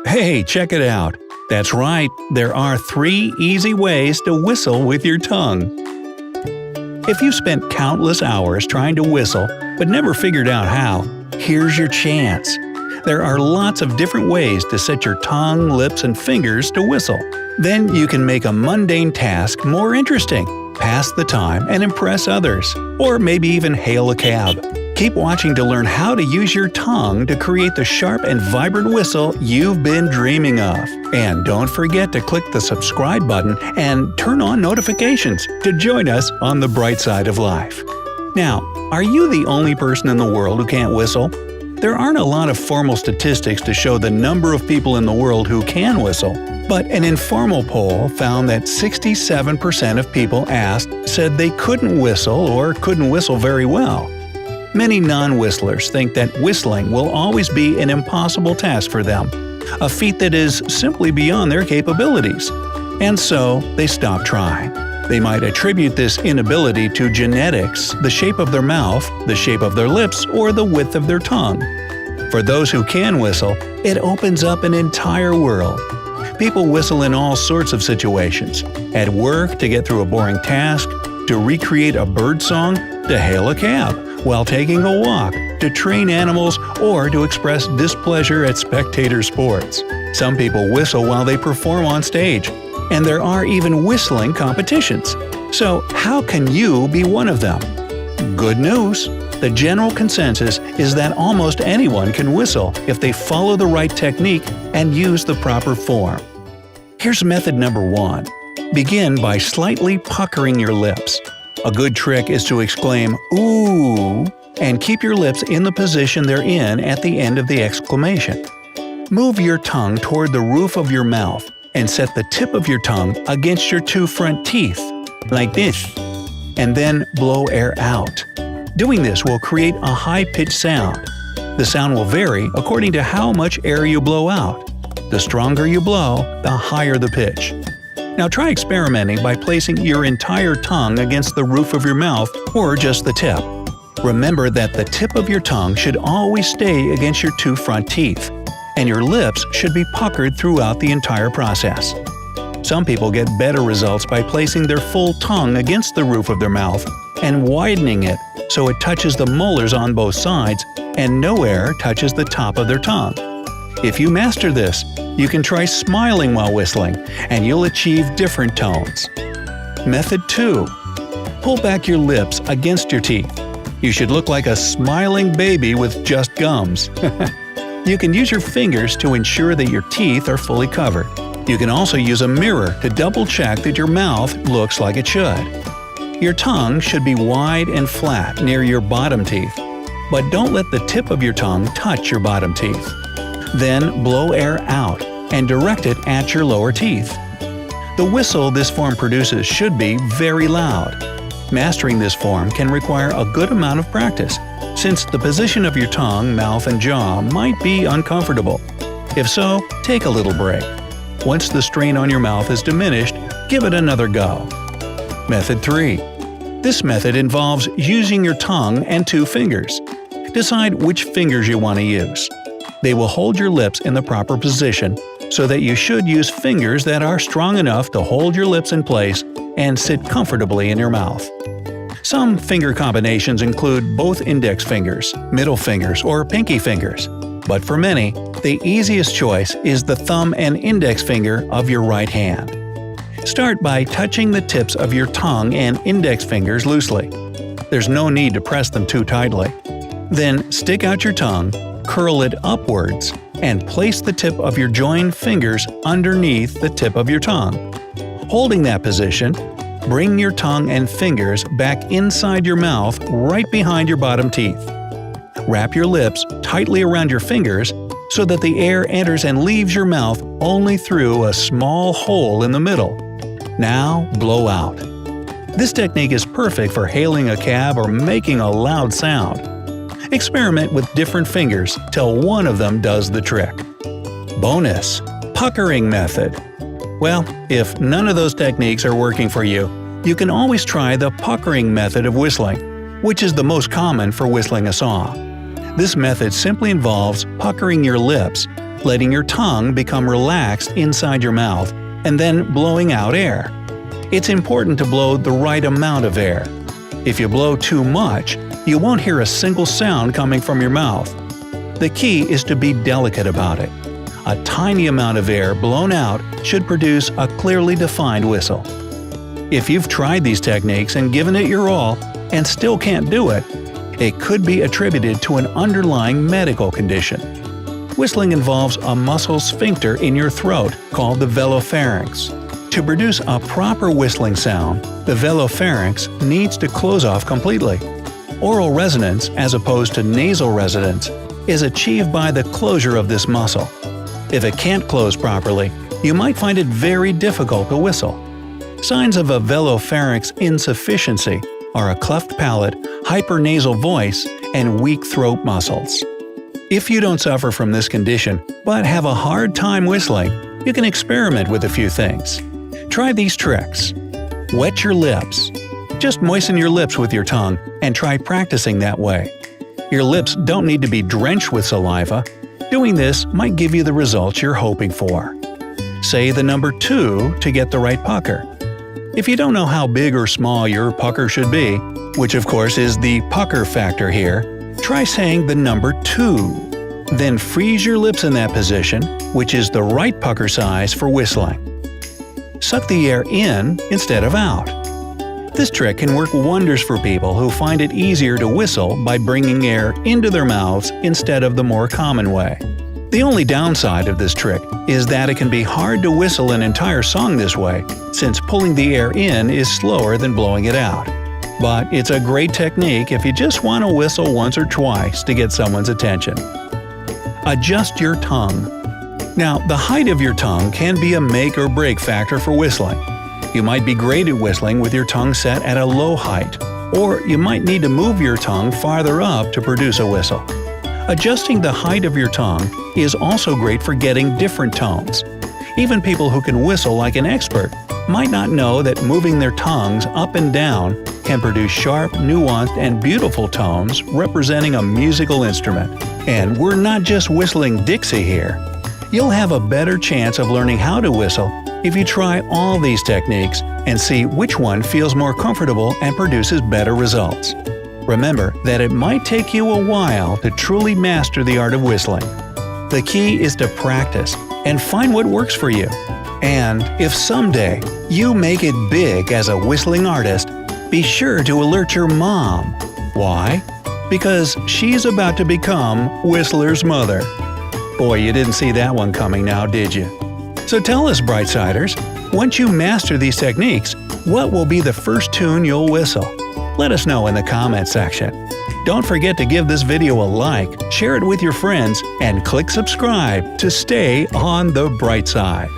Hey, check it out! That's right, there are 3 easy ways to whistle with your tongue. If you've spent countless hours trying to whistle but never figured out how, here's your chance. There are lots of different ways to set your tongue, lips, and fingers to whistle. Then you can make a mundane task more interesting, pass the time, and impress others, or maybe even hail a cab. Keep watching to learn how to use your tongue to create the sharp and vibrant whistle you've been dreaming of. And don't forget to click the subscribe button and turn on notifications to join us on the bright side of life. Now, are you the only person in the world who can't whistle? There aren't a lot of formal statistics to show the number of people in the world who can whistle, but an informal poll found that 67% of people asked said they couldn't whistle or couldn't whistle very well. Many non-whistlers think that whistling will always be an impossible task for them, a feat that is simply beyond their capabilities. And so, they stop trying. They might attribute this inability to genetics, the shape of their mouth, the shape of their lips, or the width of their tongue. For those who can whistle, it opens up an entire world. People whistle in all sorts of situations – at work to get through a boring task, to recreate a bird song, to hail a cab, while taking a walk, to train animals, or to express displeasure at spectator sports. Some people whistle while they perform on stage, and there are even whistling competitions. So how can you be one of them? Good news! The general consensus is that almost anyone can whistle if they follow the right technique and use the proper form. Here's method number 1. Begin by slightly puckering your lips. A good trick is to exclaim "ooh" and keep your lips in the position they're in at the end of the exclamation. Move your tongue toward the roof of your mouth and set the tip of your tongue against your 2 front teeth, like this, and then blow air out. Doing this will create a high-pitched sound. The sound will vary according to how much air you blow out. The stronger you blow, the higher the pitch. Now try experimenting by placing your entire tongue against the roof of your mouth or just the tip. Remember that the tip of your tongue should always stay against your 2 front teeth, and your lips should be puckered throughout the entire process. Some people get better results by placing their full tongue against the roof of their mouth and widening it so it touches the molars on both sides and no air touches the top of their tongue. If you master this, you can try smiling while whistling, and you'll achieve different tones. Method 2. Pull back your lips against your teeth. You should look like a smiling baby with just gums. You can use your fingers to ensure that your teeth are fully covered. You can also use a mirror to double-check that your mouth looks like it should. Your tongue should be wide and flat near your bottom teeth, but don't let the tip of your tongue touch your bottom teeth. Then blow air out and direct it at your lower teeth. The whistle this form produces should be very loud. Mastering this form can require a good amount of practice, since the position of your tongue, mouth, and jaw might be uncomfortable. If so, take a little break. Once the strain on your mouth is diminished, give it another go. Method 3. This method involves using your tongue and 2 fingers. Decide which fingers you want to use. They will hold your lips in the proper position, so that you should use fingers that are strong enough to hold your lips in place and sit comfortably in your mouth. Some finger combinations include both index fingers, middle fingers, or pinky fingers. But for many, the easiest choice is the thumb and index finger of your right hand. Start by touching the tips of your tongue and index fingers loosely. There's no need to press them too tightly. Then stick out your tongue, curl it upwards, and place the tip of your joined fingers underneath the tip of your tongue. Holding that position, bring your tongue and fingers back inside your mouth right behind your bottom teeth. Wrap your lips tightly around your fingers so that the air enters and leaves your mouth only through a small hole in the middle. Now blow out. This technique is perfect for hailing a cab or making a loud sound. Experiment with different fingers till one of them does the trick. Bonus: Puckering method. Well, if none of those techniques are working for you, you can always try the puckering method of whistling, which is the most common for whistling a song. This method simply involves puckering your lips, letting your tongue become relaxed inside your mouth, and then blowing out air. It's important to blow the right amount of air. If you blow too much, you won't hear a single sound coming from your mouth. The key is to be delicate about it. A tiny amount of air blown out should produce a clearly defined whistle. If you've tried these techniques and given it your all and still can't do it, it could be attributed to an underlying medical condition. Whistling involves a muscle sphincter in your throat called the velopharynx. To produce a proper whistling sound, the velopharynx needs to close off completely. Oral resonance, as opposed to nasal resonance, is achieved by the closure of this muscle. If it can't close properly, you might find it very difficult to whistle. Signs of a velopharynx insufficiency are a cleft palate, hypernasal voice, and weak throat muscles. If you don't suffer from this condition but have a hard time whistling, you can experiment with a few things. Try these tricks. Wet your lips. Just moisten your lips with your tongue and try practicing that way. Your lips don't need to be drenched with saliva. Doing this might give you the results you're hoping for. Say the number 2 to get the right pucker. If you don't know how big or small your pucker should be, which of course is the pucker factor here, try saying the number 2. Then freeze your lips in that position, which is the right pucker size for whistling. Suck the air in instead of out. This trick can work wonders for people who find it easier to whistle by bringing air into their mouths instead of the more common way. The only downside of this trick is that it can be hard to whistle an entire song this way, since pulling the air in is slower than blowing it out. But it's a great technique if you just want to whistle once or twice to get someone's attention. Adjust your tongue. Now, the height of your tongue can be a make or break factor for whistling. You might be great at whistling with your tongue set at a low height, or you might need to move your tongue farther up to produce a whistle. Adjusting the height of your tongue is also great for getting different tones. Even people who can whistle like an expert might not know that moving their tongues up and down can produce sharp, nuanced, and beautiful tones representing a musical instrument. And we're not just whistling Dixie here. You'll have a better chance of learning how to whistle if you try all these techniques and see which one feels more comfortable and produces better results. Remember that it might take you a while to truly master the art of whistling. The key is to practice and find what works for you. And if someday you make it big as a whistling artist, be sure to alert your mom. Why? Because she's about to become Whistler's mother. Boy, you didn't see that one coming now, did you? So tell us, Brightsiders, once you master these techniques, what will be the first tune you'll whistle? Let us know in the comment section. Don't forget to give this video a like, share it with your friends, and click subscribe to stay on the bright side.